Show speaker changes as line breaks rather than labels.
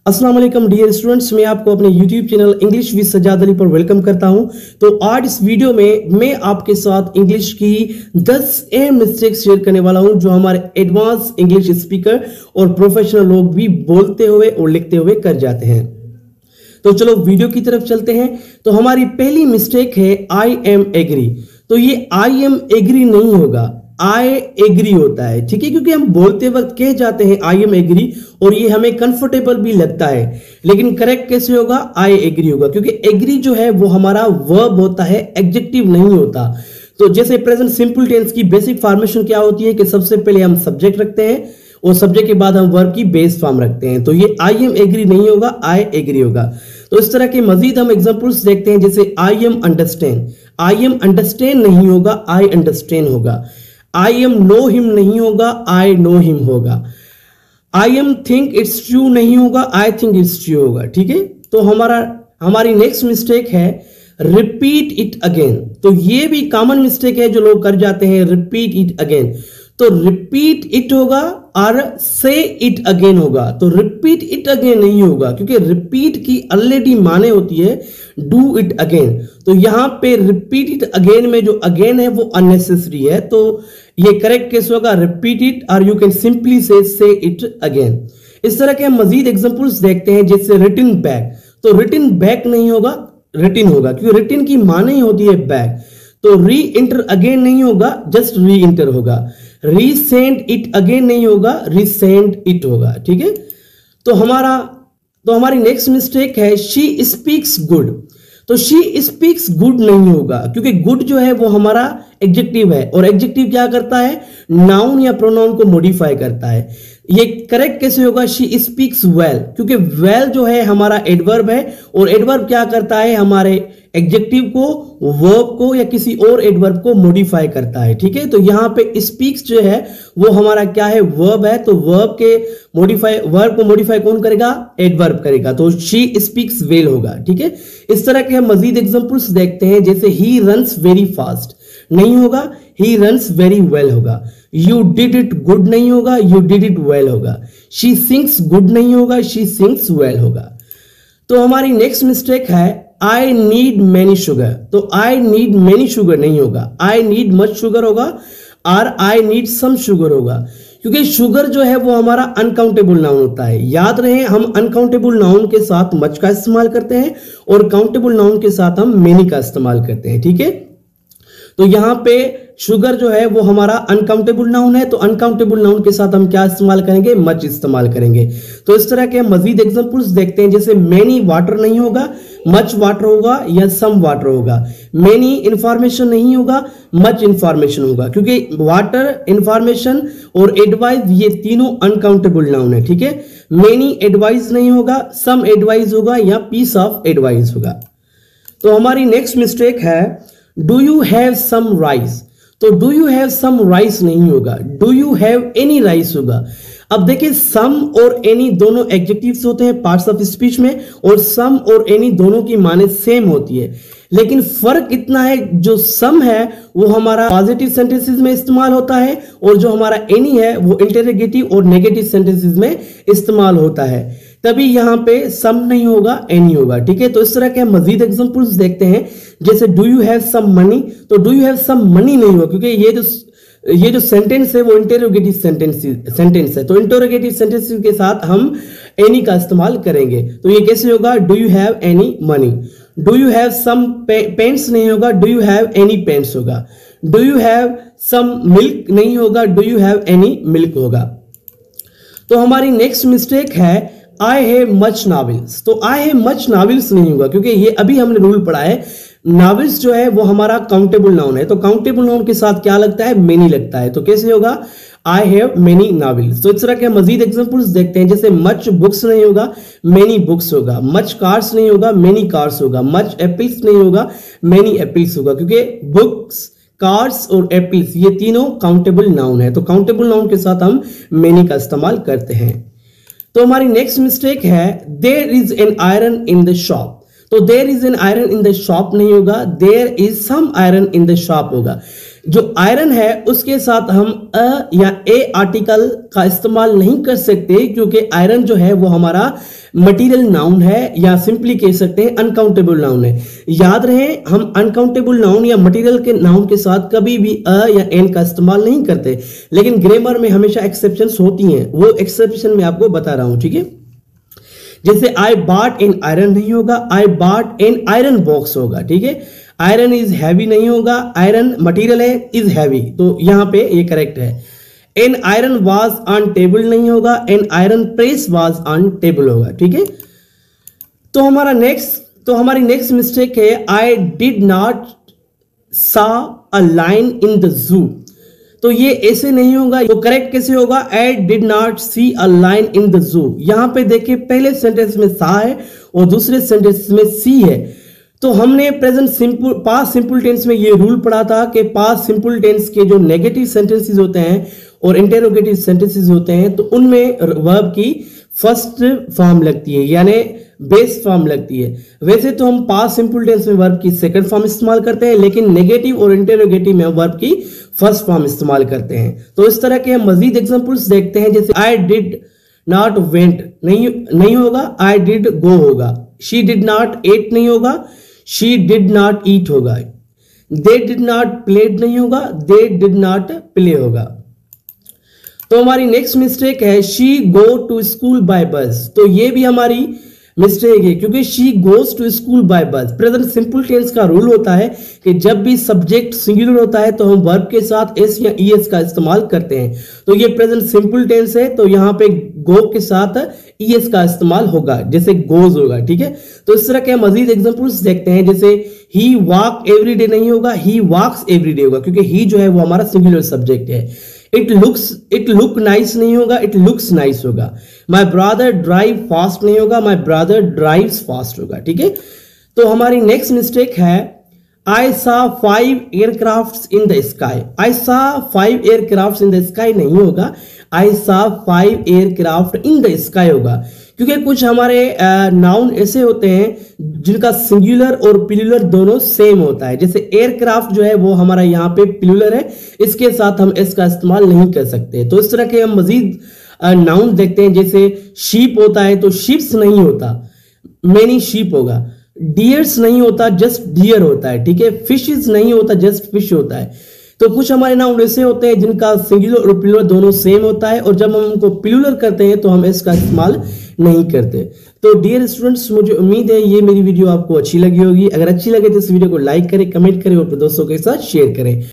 अस्सलाम वालेकुम dear students, मैं आपको अपने YouTube channel English with Sajjad Ali पर वेलकम करता हूं। तो आज इस वीडियो में मैं आपके साथ इंग्लिश की 10 अहम मिस्टेक्स शेयर करने वाला हूं जो हमारे एडवांस इंग्लिश स्पीकर और प्रोफेशनल लोग भी बोलते हुए और लिखते हुए कर जाते हैं। तो चलो वीडियो की तरफ चलते हैं। तो हमारी पहली मिस्टेक है आई एम एग्री। तो ये आई एम एग्री नहीं होगा, आई एग्री होता है, ठीक है, क्योंकि हम बोलते वक्त कह जाते हैं आई एम एग्री और ये हमें कंफर्टेबल भी लगता है, लेकिन करेक्ट कैसे होगा? आई एग्री होगा, क्योंकि एग्री जो है वो हमारा वर्ब होता है, एडजेक्टिव नहीं होता। तो जैसे प्रेजेंट सिंपल टेंस की बेसिक फॉर्मेशन क्या होती है कि सबसे पहले हम सब्जेक्ट रखते हैं और सब्जेक्ट के बाद हम वर्ब की बेस फॉर्म रखते हैं। तो ये आई एम एग्री नहीं होगा, आई एग्री होगा। तो इस तरह के मजीद हम एग्जांपल्स देखते हैं, जैसे I am understand. I am understand नहीं होगा, आई अंडरस्टैंड होगा। आई एम नो हिम नहीं होगा, आई नो हिम होगा। I am think it's true नहीं होगा, आई थिंक इट्स ट्रू होगा, ठीक है। तो हमारी नेक्स्ट मिस्टेक है रिपीट इट अगेन। तो ये भी कॉमन मिस्टेक है जो लोग कर जाते हैं, रिपीट इट अगेन। तो रिपीट इट होगा और से इट अगेन होगा। तो रिपीट इट अगेन नहीं होगा, क्योंकि रिपीट की ऑलरेडी माने होती है डू इट अगेन। तो यहां पे रिपीट इट अगेन में जो अगेन है वो अननेसेसरी है। तो ये करेक्ट कैसे होगा? रिपीट इट, और यू कैन सिंपली से इट अगेन। इस तरह के हम मजीद एग्जांपल्स देखते हैं, जैसे रिटन बैक। तो रिटन बैक नहीं होगा, रिटन होगा, क्योंकि रिटन की माने ही होती है बैक। तो री इंटर अगेन नहीं होगा, जस्ट री इंटर होगा। रीसेंड इट अगेन नहीं होगा, रीसेंड इट होगा, ठीक है। तो हमारी नेक्स्ट मिस्टेक है शी स्पीक्स गुड। तो शी स्पीक्स गुड नहीं होगा, क्योंकि गुड जो है वो हमारा एडजेक्टिव है, और एडजेक्टिव क्या करता है? नाउन या प्रोनाउन को मॉडिफाई करता है। ये करेक्ट कैसे होगा? शी स्पीक्स वेल, क्योंकि वेल जो है हमारा एडवर्ब है, और एडवर्ब क्या करता है? हमारे एडजेक्टिव को, वर्ब को या किसी और एडवर्ब को मॉडिफाई करता है, ठीक है। तो यहां पे स्पीक्स जो है वो हमारा क्या है? वर्ब है। तो वर्ब को मॉडिफाई कौन करेगा? एडवर्ब करेगा। तो शी स्पीक्स वेल होगा, ठीक है। इस तरह के हम मजीद एग्जांपल्स देखते हैं, जैसे ही रन्स वेरी फास्ट नहीं होगा, ही रन्स वेरी वेल होगा। यू डिड इट गुड नहीं होगा, यू डिड इट वेल होगा। शी सिंग्स गुड नहीं होगा, शी सिंग्स वेल होगा। तो हमारी नेक्स्ट मिस्टेक है आई नीड मैनी शुगर। तो आई नीड मैनी शुगर नहीं होगा, आई नीड मच शुगर होगा, और आई नीड सम शुगर होगा, क्योंकि शुगर जो है वो हमारा अनकाउंटेबल नाउन होता है। याद रहे, हम अनकाउंटेबल नाउन के साथ मच का इस्तेमाल करते हैं और काउंटेबल नाउन के साथ हम मेनी का इस्तेमाल करते हैं, ठीक है। तो यहां पे शुगर जो है वो हमारा अनकाउंटेबल नाउन है, तो अनकाउंटेबल नाउन के साथ हम क्या इस्तेमाल करेंगे? मच इस्तेमाल करेंगे। तो इस तरह के मजीद एग्जांपल्स देखते हैं, जैसे मेनी वाटर नहीं होगा, मच वाटर होगा या सम वाटर होगा। मेनी इंफॉर्मेशन नहीं होगा, मच इंफॉर्मेशन होगा, क्योंकि वाटर, इंफॉर्मेशन और एडवाइस ये तीनों अनकाउंटेबल नाउन है, ठीक है। मेनी एडवाइस नहीं होगा, सम एडवाइस होगा या पीस ऑफ एडवाइस होगा। तो हमारी नेक्स्ट मिस्टेक है do you have some rice. तो do you have some rice नहीं होगा, do you have any rice होगा। अब देखिए, सम और एनी दोनों एडजेक्टिव्स होते हैं पार्ट्स ऑफ स्पीच में, और सम और एनी दोनों की माने सेम होती है, लेकिन फर्क इतना है, जो सम है वो हमारा पॉजिटिव सेंटेंसेस में इस्तेमाल होता है, और जो हमारा एनी है वो इंटरोगेटिव और नेगेटिव सेंटेंसेस में इस्तेमाल होता है। तभी यहां पे सम नहीं होगा, एनी होगा, ठीक है। तो इस तरह के मजीद एग्जांपल्स देखते हैं, जैसे do you have some money. तो do you have some money नहीं होगा, क्योंकि ये जो सेंटेंस है वो इंटरोगेटिव सेंटेंस है। तो इंटरोगेटिव सेंटेंस के साथ हम एनी का इस्तेमाल करेंगे। तो ये कैसे होगा? Do you have any money. Do you have some pants नहीं होगा, do you have any pants होगा। Do you have some milk नहीं होगा, do you have any milk होगा। तो हमारी नेक्स्ट मिस्टेक है आई हैव मच नॉवेल्स। तो आई हैव मच नॉवेल्स नहीं होगा, क्योंकि ये अभी हमने रूल पढ़ा है, नॉवेल्स जो है वो हमारा काउंटेबल नाउन है। तो काउंटेबल नाउन के साथ क्या लगता है? मेनी लगता है। तो कैसे होगा? I have many novels. तो इस तरह के मजीद एग्जांपल्स देखते हैं, जैसे मच बुक्स नहीं होगा, मेनी बुक्स होगा। मच कार्स नहीं होगा, मेनी कार्स होगा। मच एप्पल्स नहीं होगा, मेनी एप्पल्स होगा, क्योंकि बुक्स, कार्स और एप्पल्स ये तीनों काउंटेबल नाउन है। तो काउंटेबल नाउन के साथ हम मेनी का इस्तेमाल करते हैं। तो हमारी नेक्स्ट मिस्टेक है there is an iron in the shop. तो there is an iron in the shop नहीं होगा, there is some iron in the shop होगा। जो आयरन है उसके साथ हम अ या ए आर्टिकल का इस्तेमाल नहीं कर सकते, क्योंकि आयरन जो है वो हमारा मटेरियल नाउन है, या सिंपली कह सकते हैं अनकाउंटेबल नाउन है। याद रहे, हम अनकाउंटेबल नाउन या मटेरियल के नाउन के साथ कभी भी अ या एन का इस्तेमाल नहीं करते, लेकिन ग्रामर में हमेशा एक्सेप्शंस होती हैं, वो एक्सेप्शन मैं आपको बता रहा हूं, ठीक है। जैसे आई बॉट एन आयरन नहीं होगा, I bought an iron box होगा, ठीक है। आयरन इज हैवी नहीं होगा, आयरन मटेरियल है, इज हैवी, तो यहां पे ये करेक्ट है। An iron was on table नहीं होगा, an iron press was on table होगा, ठीक है। तो हमारी नेक्स्ट मिस्टेक है आई डिड नॉट सा अ लाइन इन द जू। तो ये ऐसे नहीं होगा, तो करेक्ट कैसे होगा, I did not see a line in the zoo. यहां पे देखिए पहले सेंटेंस में सा है और दूसरे सेंटेंस में सी है। तो हमने present simple past simple tense में ये रूल पढ़ा था कि पास्ट सिंपल टेंस के जो नेगेटिव सेंटेंसेस होते हैं और इंटेरोगेटिव सेंटेंसेस होते हैं, तो उनमें वर्ब की फर्स्ट फॉर्म लगती है, यानी बेस फॉर्म लगती है। वैसे तो हम पास्ट सिंपल टेंस में वर्ब की सेकंड फॉर्म इस्तेमाल करते हैं, लेकिन नेगेटिव और इंटेरोगेटिव में वर्ब की फर्स्ट फॉर्म इस्तेमाल करते हैं। तो इस तरह के हम मजीद एग्जांपल्स देखते हैं, जैसे आई डिड नॉट वेंट नहीं होगा, आई डिड गो होगा। शी डिड नॉट एट नहीं होगा, शी डिड नॉट ईट होगा। दे डिड नॉट प्लेड नहीं होगा, दे डिड नॉट प्ले होगा। तो हमारी नेक्स्ट मिस्टेक है she go to school by bus. तो ये भी हमारी मिस्टेक है, क्योंकि she goes to school by bus. Present simple tense का रूल होता है कि जब भी सब्जेक्ट सिंगुलर होता है तो हम वर्ब के साथ एस या ईएस का इस्तेमाल करते हैं। तो ये प्रेजेंट सिंपल टेंस है, तो यहाँ पे गो के साथ ईएस का इस्तेमाल होगा, जैसे गोज होगा, ठीक है। तो इस तरह के मजीद एग्जांपल्स देखते हैं, जैसे ही वॉक एवरीडे नहीं होगा, ही वॉक्स एवरीडे होगा, क्योंकि ही जो है वो हमारा सिंगुलर सब्जेक्ट है। इट लुक नाइस नहीं होगा, इट लुक्स नाइस होगा। माई ब्रदर ड्राइव फास्ट नहीं होगा, माई ब्रदर ड्राइव्स फास्ट होगा, ठीक है। तो हमारी नेक्स्ट मिस्टेक है आई सा 5 एयरक्राफ्ट इन द स्काई। आई सा 5 एयरक्राफ्ट इन द स्काई नहीं होगा, आई सा 5 एयरक्राफ्ट इन द स्काई होगा, क्योंकि कुछ हमारे नाउन ऐसे होते हैं जिनका सिंगुलर और प्लूरल दोनों सेम होता है। जैसे एयरक्राफ्ट जो है वो हमारा यहाँ पे प्लूरल है, इसके साथ हम एस का इस्तेमाल नहीं कर सकते। तो इस तरह के हम मजीद नाउन देखते हैं, जैसे शीप होता है तो शिप्स नहीं होता, मेनी शीप होगा। डियर्स नहीं होता, जस्ट डियर होता है, ठीक है। फिशेस नहीं होता, जस्ट फिश होता है। तो कुछ हमारे नाउन ऐसे होते हैं जिनका सिंगुलर और प्लूरल दोनों सेम होता है, और जब हम उनको प्लूरल करते हैं तो हम इसका इस्तेमाल नहीं करते। तो डियर स्टूडेंट्स, मुझे उम्मीद है ये मेरी वीडियो आपको अच्छी लगी होगी। अगर अच्छी लगे तो इस वीडियो को लाइक करें, कमेंट करें और अपने दोस्तों के साथ शेयर करें।